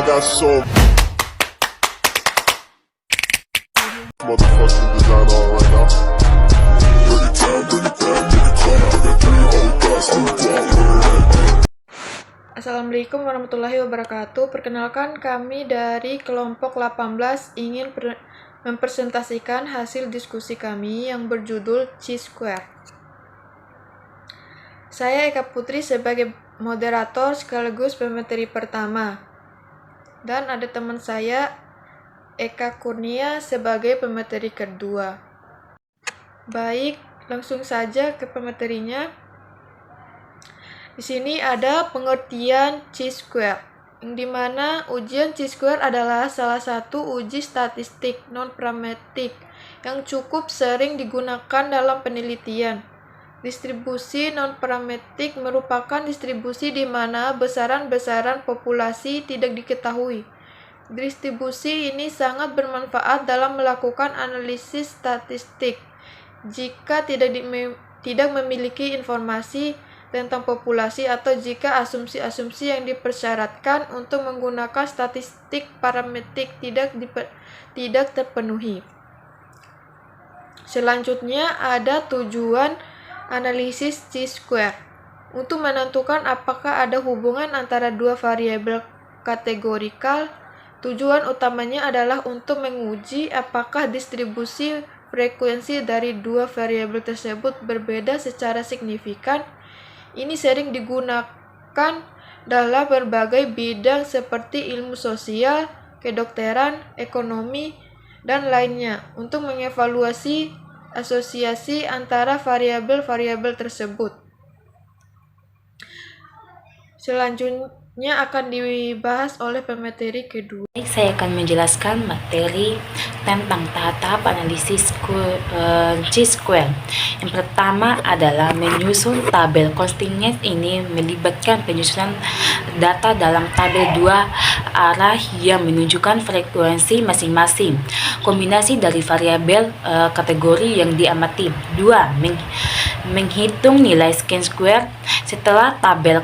got so motherfucking design on right now. Bring it down, bring it down, bring it down. I got 3 old guys, I'm Assalamualaikum warahmatullahi wabarakatuh. Perkenalkan, kami dari kelompok 18 ingin mempresentasikan hasil diskusi kami yang berjudul Chi-Square. Saya Eka Putri sebagai moderator sekaligus pemateri pertama. Dan ada teman saya Eka Kurnia sebagai pemateri kedua. Baik, langsung saja ke pematerinya. Di sini ada pengertian Chi-Square, yang dimana ujian Chi-Square adalah salah satu uji statistik non-parametrik yang cukup sering digunakan dalam penelitian. Distribusi non-parametrik merupakan distribusi di mana besaran-besaran populasi tidak diketahui. Distribusi ini sangat bermanfaat dalam melakukan analisis statistik jika tidak memiliki informasi tentang populasi atau jika asumsi-asumsi yang dipersyaratkan untuk menggunakan statistik parametrik tidak terpenuhi. Selanjutnya ada tujuan analisis Chi-Square. Untuk menentukan apakah ada hubungan antara dua variabel kategorikal, tujuan utamanya adalah untuk menguji apakah distribusi frekuensi dari dua variabel tersebut berbeda secara signifikan. Ini sering digunakan dalam berbagai bidang seperti ilmu sosial, kedokteran, ekonomi, dan lainnya untuk mengevaluasi asosiasi antara variabel-variabel tersebut. Selanjutnya akan dibahas oleh pemateri kedua. Saya akan menjelaskan materi tentang tahap analisis Chi-Square. Yang pertama adalah menyusun tabel. Contingent ini melibatkan penyusunan data dalam tabel 2 arah yang menunjukkan frekuensi masing-masing. Kombinasi dari variabel kategori yang diamati. 2. Menghitung nilai square setelah tabel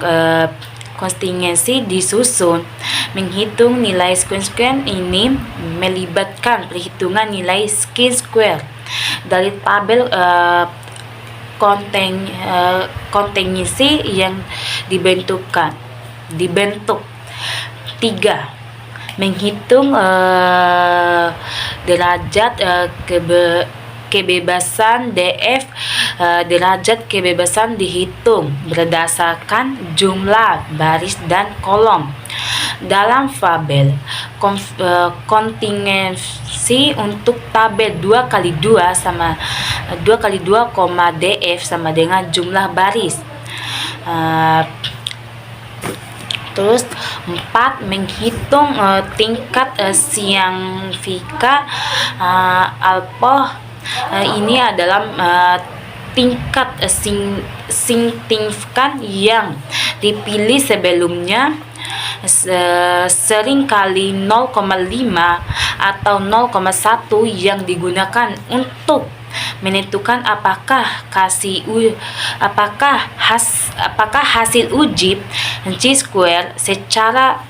kontingensi disusun. Menghitung nilai square ini melibatkan perhitungan nilai square dari tabel kontingensi yang dibentuk. 3. Menghitung derajat kebebasan DF. Derajat kebebasan dihitung berdasarkan jumlah baris dan kolom dalam tabel kontingensi untuk tabel 2x2 sama 2x2, DF sama dengan jumlah baris. Terus 4. Menghitung tingkat signifikan alpha. Ini adalah tingkat signifikan yang dipilih sebelumnya, seringkali 0,5 atau 0,1 yang digunakan untuk menentukan apakah hasil uji Chi-Square secara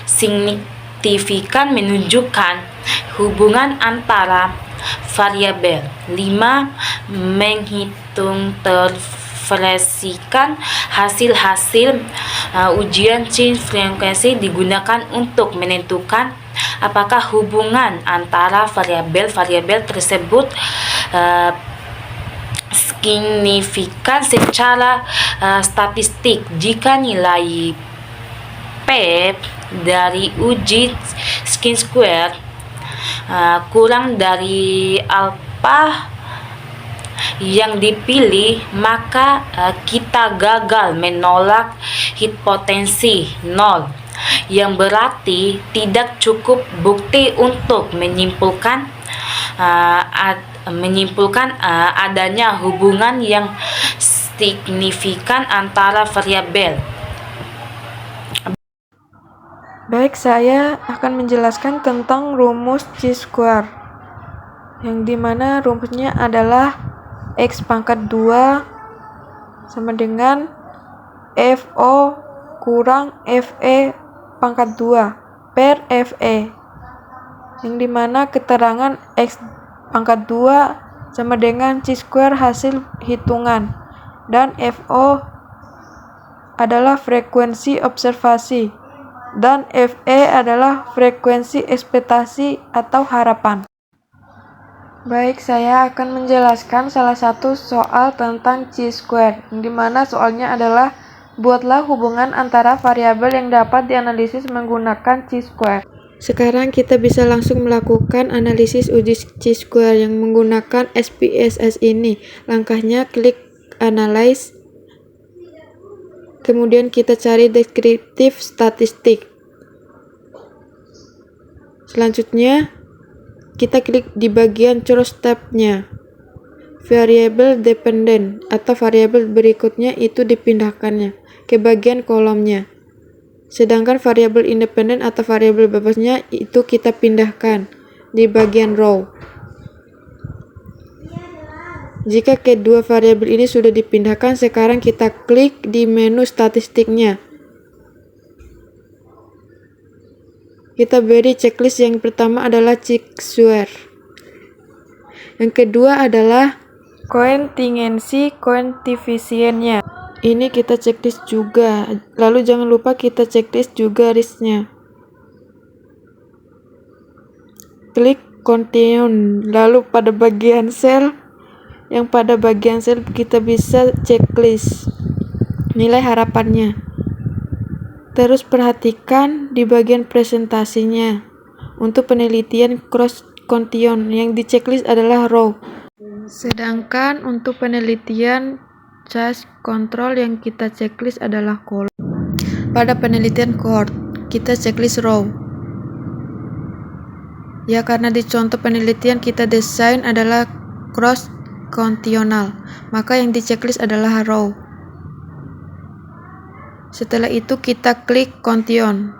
signifikan menunjukkan hubungan antara variabel. 5. Menghitung terversikan hasil ujian Chi-frekuensi digunakan untuk menentukan apakah hubungan antara variabel-variabel tersebut signifikan secara statistik. Jika nilai P dari uji Chi-Square kurang dari alfa yang dipilih, maka kita gagal menolak hipotensi 0, yang berarti tidak cukup bukti untuk menyimpulkan adanya hubungan yang signifikan antara variabel. Baik, saya akan menjelaskan tentang rumus Chi-Square, yang dimana rumusnya adalah X pangkat 2 sama dengan FO kurang FE pangkat 2. per FE, yang dimana keterangan X pangkat 2 sama dengan chi-square hasil hitungan, dan FO adalah frekuensi observasi, dan FE adalah frekuensi ekspektasi atau harapan. Baik, saya akan menjelaskan salah satu soal tentang chi-square, yang dimana soalnya adalah buatlah hubungan antara variabel yang dapat dianalisis menggunakan chi-square. Sekarang kita bisa langsung melakukan analisis uji chi-square yang menggunakan SPSS ini. Langkahnya klik Analyze, kemudian kita cari deskriptif statistik. Selanjutnya kita klik di bagian choose tab-nya. Variable dependent atau variabel berikutnya itu dipindahkannya ke bagian kolomnya. Sedangkan variabel independen atau variabel bebasnya itu kita pindahkan di bagian row. Jika kedua variabel ini sudah dipindahkan, sekarang kita klik di menu statistiknya. Kita beri checklist. Yang pertama adalah chi-square. Yang kedua adalah kontingensi koefisiennya. Ini kita checklist juga. Lalu jangan lupa kita checklist juga risknya. Klik continue. Lalu pada bagian sel, kita bisa checklist nilai harapannya. Terus perhatikan di bagian presentasinya. Untuk penelitian cross contion yang di checklist adalah row. Sedangkan untuk penelitian change control yang kita checklist adalah column. Pada penelitian cohort, kita checklist row. Ya, karena di contoh penelitian kita desain adalah cross conditional, maka yang di checklist adalah row. Setelah itu kita klik continue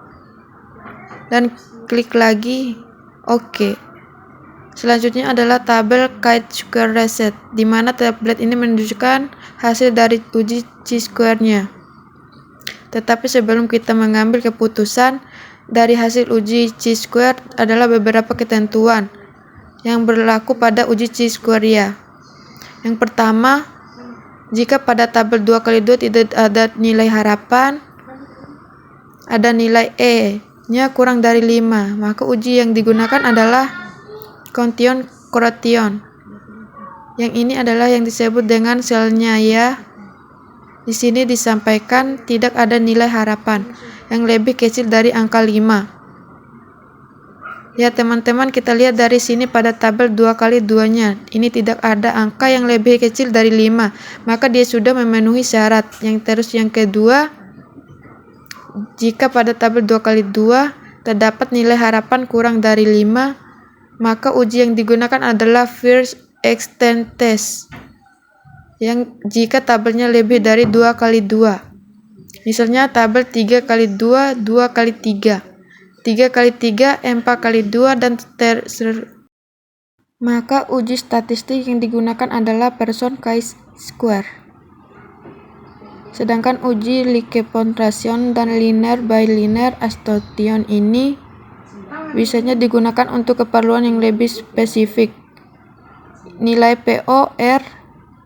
dan klik lagi OK. Selanjutnya adalah tabel chi-square reset, di mana tablet ini menunjukkan hasil dari uji chi-square-nya. Tetapi sebelum kita mengambil keputusan dari hasil uji chi-square adalah beberapa ketentuan yang berlaku pada uji chi-square ya. Yang pertama, jika pada tabel 2x2 tidak ada nilai harapan, ada nilai E-nya kurang dari 5, maka uji yang digunakan adalah condition correction. Yang ini adalah yang disebut dengan selnya ya. Di sini disampaikan tidak ada nilai harapan yang lebih kecil dari angka 5. Ya teman-teman, kita lihat dari sini pada tabel 2x2-nya. Ini tidak ada angka yang lebih kecil dari 5. Maka dia sudah memenuhi syarat. Yang kedua, jika pada tabel 2x2 terdapat nilai harapan kurang dari 5, maka uji yang digunakan adalah first extent test. Yang jika tabelnya lebih dari 2x2. Misalnya tabel 3x2, 2x3. 3x3, 4x2, dan maka uji statistik yang digunakan adalah Pearson chi-square. Sedangkan uji Likert regression dan linear by linear association ini biasanya digunakan untuk keperluan yang lebih spesifik. Nilai POR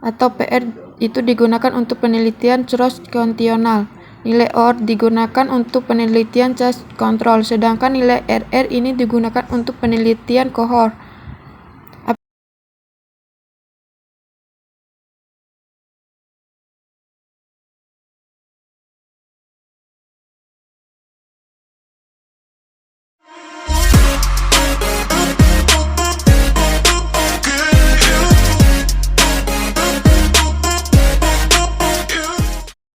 atau PR itu digunakan untuk penelitian cross conditional. Nilai OR digunakan untuk penelitian change control, sedangkan nilai RR ini digunakan untuk penelitian cohort.